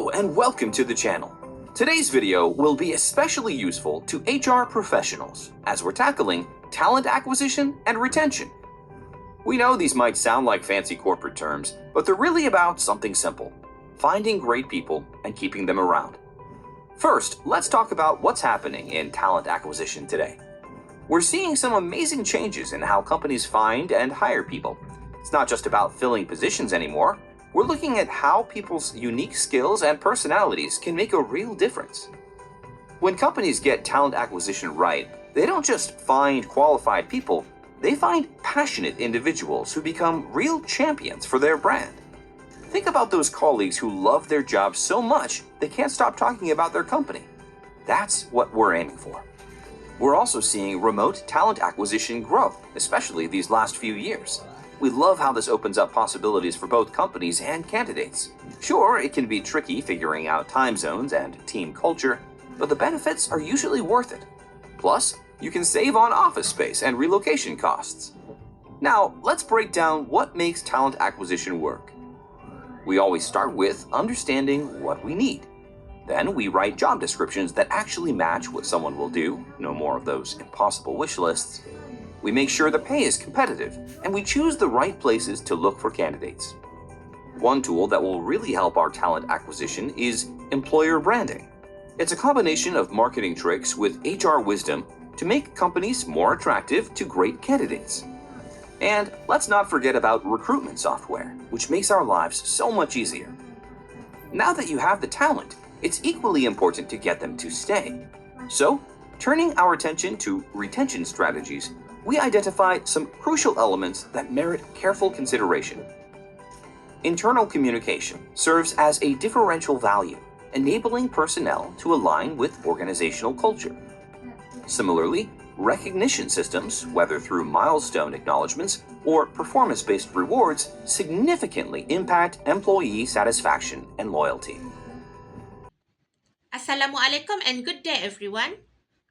Hello and welcome to the channel. Today's video will be especially useful to HR professionals as we're tackling talent acquisition and retention. We know these might sound like fancy corporate terms, but they're really about something simple: finding great people and keeping them around. First, let's talk about what's happening in talent acquisition today. We're seeing some amazing changes in how companies find and hire people. It's not just about filling positions anymore. We're looking at how people's unique skills and personalities can make a real difference. When companies get talent acquisition right, they don't just find qualified people, they find passionate individuals who become real champions for their brand. Think about those colleagues who love their job so much they can't stop talking about their company. That's what we're aiming for. We're also seeing remote talent acquisition grow, especially these last few years. We love how this opens up possibilities for both companies and candidates. Sure, it can be tricky figuring out time zones and team culture, but the benefits are usually worth it. Plus, you can save on office space and relocation costs. Now, let's break down what makes talent acquisition work. We always start with understanding what we need. Then we write job descriptions that actually match what someone will do, no more of those impossible wish lists. We make sure the pay is competitive, and we choose the right places to look for candidates. One tool that will really help our talent acquisition is employer branding. It's a combination of marketing tricks with HR wisdom to make companies more attractive to great candidates. And let's not forget about recruitment software, which makes our lives so much easier. Now that you have the talent, it's equally important to get them to stay. So, turning our attention to retention strategies, we identify some crucial elements that merit careful consideration. Internal communication serves as a differential value, enabling personnel to align with organizational culture. Similarly, recognition systems, whether through milestone acknowledgments or performance-based rewards, significantly impact employee satisfaction and loyalty. Assalamualaikum and good day everyone.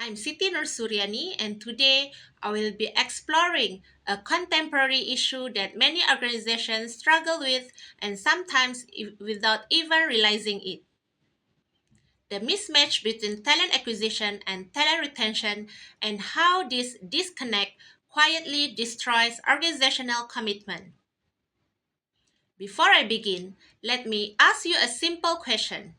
I'm Siti Nursuryani and today I will be exploring a contemporary issue that many organizations struggle with and sometimes without even realizing it. The mismatch between talent acquisition and talent retention and how this disconnect quietly destroys organizational commitment. Before I begin, let me ask you a simple question.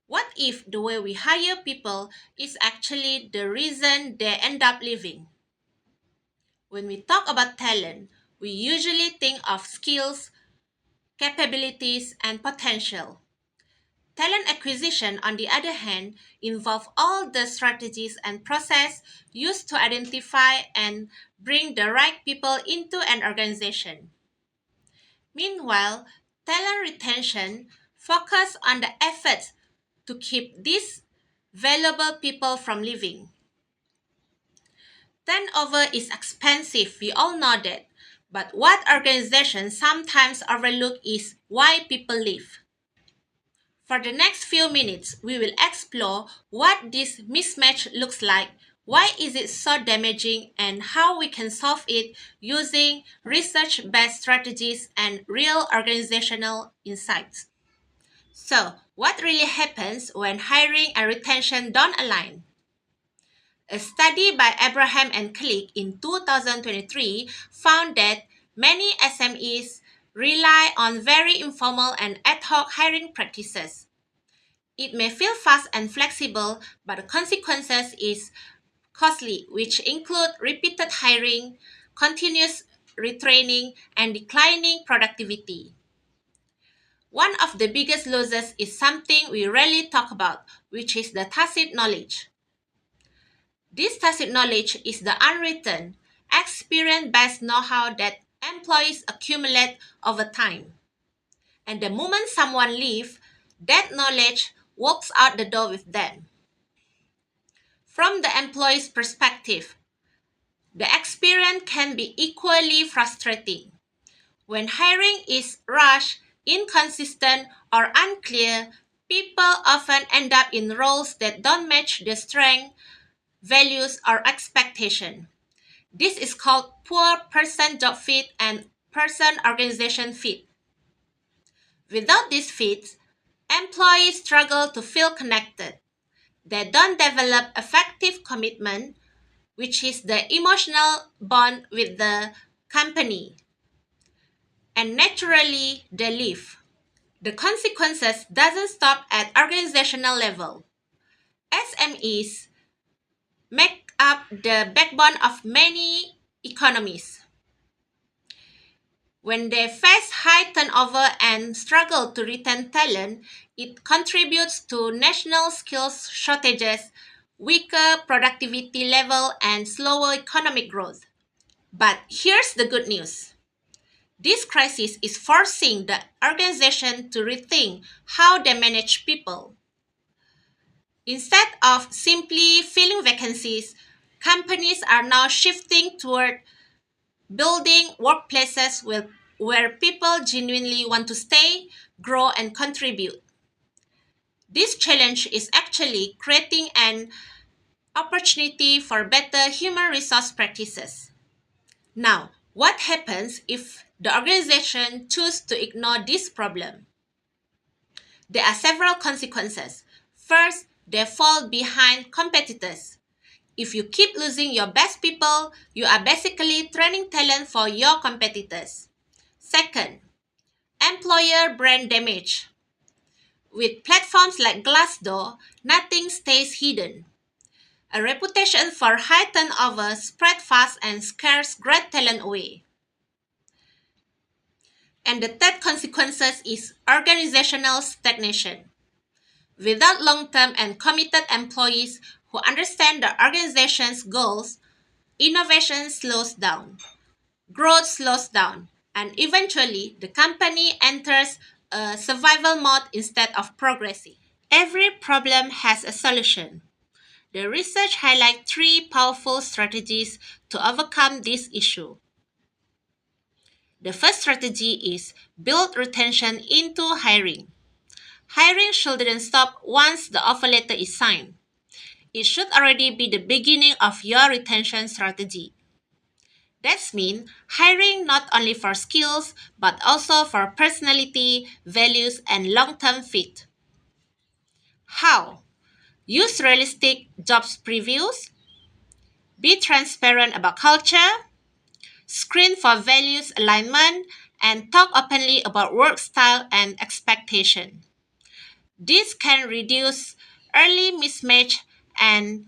What if the way we hire people is actually the reason they end up leaving? When we talk about talent, we usually think of skills, capabilities, and potential. Talent acquisition, on the other hand, involves all the strategies and process used to identify and bring the right people into an organization. Meanwhile, talent retention focuses on the efforts to keep these valuable people from leaving. Turnover is expensive, we all know that. But what organizations sometimes overlook is why people leave. For the next few minutes, we will explore what this mismatch looks like, why is it so damaging, and how we can solve it using research-based strategies and real organizational insights. So, what really happens when hiring and retention don't align? A study by Abraham and Click in 2023 found that many SMEs rely on very informal and ad hoc hiring practices. It may feel fast and flexible, but the consequences is costly, which include repeated hiring, continuous retraining, and declining productivity. One of the biggest losses is something we rarely talk about, which is the tacit knowledge. This tacit knowledge is the unwritten, experience-based know-how that employees accumulate over time. And the moment someone leaves, that knowledge walks out the door with them. From the employee's perspective, the experience can be equally frustrating. When hiring is rushed, inconsistent, or unclear, people often end up in roles that don't match their strengths, values, or expectation. This is called poor person-job fit and person-organization fit. Without these fits, Employees struggle to feel connected. They don't develop effective commitment, which is the emotional bond with the company, and naturally they leave. The consequences doesn't stop at organizational level. SMEs make up the backbone of many economies. When they face high turnover and struggle to retain talent, it contributes to national skills shortages, weaker productivity level, and slower economic growth. But here's the good news. This crisis is forcing the organization to rethink how they manage people. Instead of simply filling vacancies, companies are now shifting toward building workplaces where people genuinely want to stay, grow, and contribute. This challenge is actually creating an opportunity for better human resource practices. Now, what happens if the organization chooses to ignore this problem? There are several consequences. First, they fall behind competitors. If you keep losing your best people, you are basically training talent for your competitors. Second, employer brand damage. With platforms like Glassdoor, nothing stays hidden. A reputation for high turnover spread fast and scares great talent away. And the third consequences is organizational stagnation. Without long-term and committed employees who understand the organization's goals, innovation slows down, growth slows down, and eventually the company enters a survival mode instead of progressing. Every problem has a solution. The research highlights three powerful strategies to overcome this issue. The first strategy is build retention into hiring. Hiring shouldn't stop once the offer letter is signed. It should already be the beginning of your retention strategy. That means hiring not only for skills but also for personality, values, and long term fit. How? Use realistic jobs previews, be transparent about culture, screen for values alignment, and talk openly about work style and expectation. This can reduce early mismatch and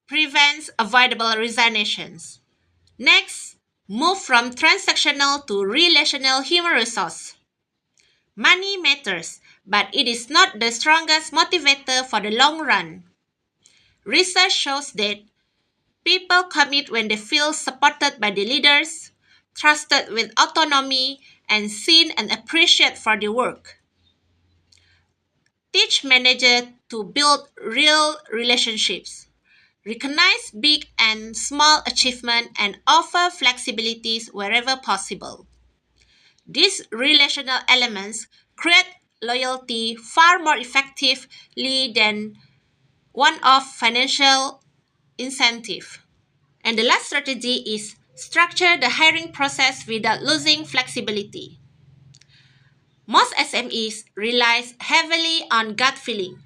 prevents avoidable resignations. Next, move from transactional to relational human resource. Money matters, but it is not the strongest motivator for the long run. Research shows that people commit when they feel supported by the leaders, trusted with autonomy, and seen and appreciated for their work. Teach managers to build real relationships. Recognize big and small achievements and offer flexibilities wherever possible. These relational elements create loyalty far more effectively than one of financial incentive. And the last strategy is structure the hiring process without losing flexibility. Most SMEs rely heavily on gut feeling,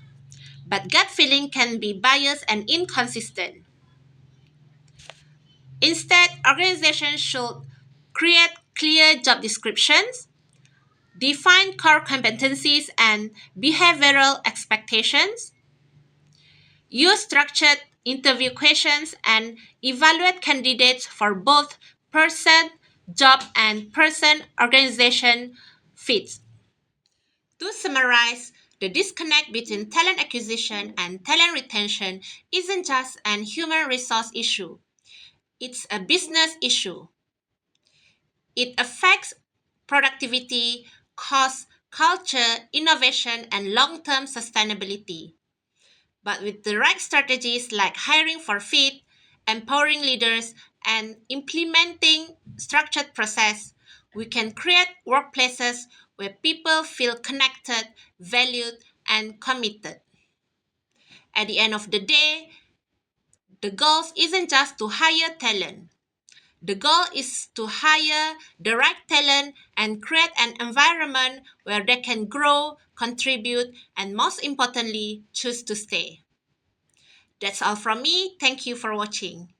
but gut feeling can be biased and inconsistent. Instead, organizations should create clear job descriptions, define core competencies and behavioral expectations, use structured interview questions, and evaluate candidates for both person job and person organization fits. To summarize, the disconnect between talent acquisition and talent retention isn't just an human resource issue, it's a business issue. It affects productivity, cost, culture, innovation, and long term sustainability. But with the right strategies like hiring for fit, empowering leaders, and implementing structured process, we can create workplaces where people feel connected, valued, and committed. At the end of the day, the goal isn't just to hire talent. The goal is to hire the right talent and create an environment where they can grow, contribute, and most importantly, choose to stay. That's all from me. Thank you for watching.